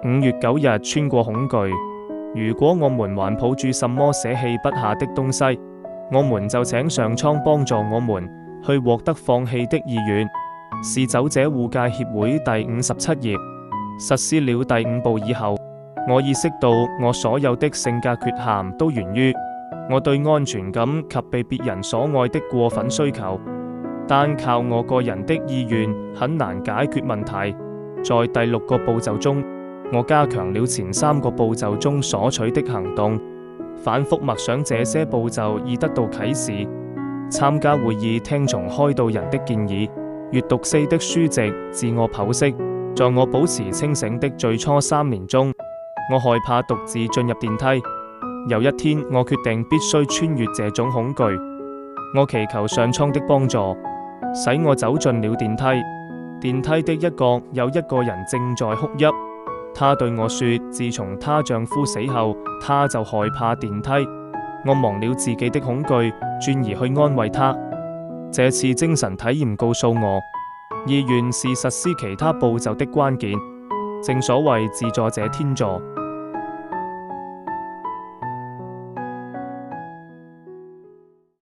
5月9日，穿過恐懼。如果我們還抱住什麼捨棄不下的東西，我們就請上蒼幫助我們去獲得放棄的意願。是走者護戒協會第57頁。實施了第5步以後，我意識到我所有的性格缺陷都源於我對安全感及被別人所愛的過分需求。單靠我個人的意願很難解決問題。在第6個步驟中，我加強了前3個步驟中所取的行動，反覆默想這些步驟以得到啟示。參加會議，聽從開導人的建議，閱讀4的書籍，自我剖析。在我保持清醒的最初3年中，我害怕獨自進入電梯。有一天，我決定必須穿越這種恐懼。我祈求上蒼的幫助，使我走進了電梯。電梯的一角有一個人正在哭泣。她對我說，自從她丈夫死後，她就害怕電梯。我忘了自己的恐懼，轉而去安慰她。這次精神體驗告訴我，意願是實施其他步驟的關鍵。正所謂自助者天助。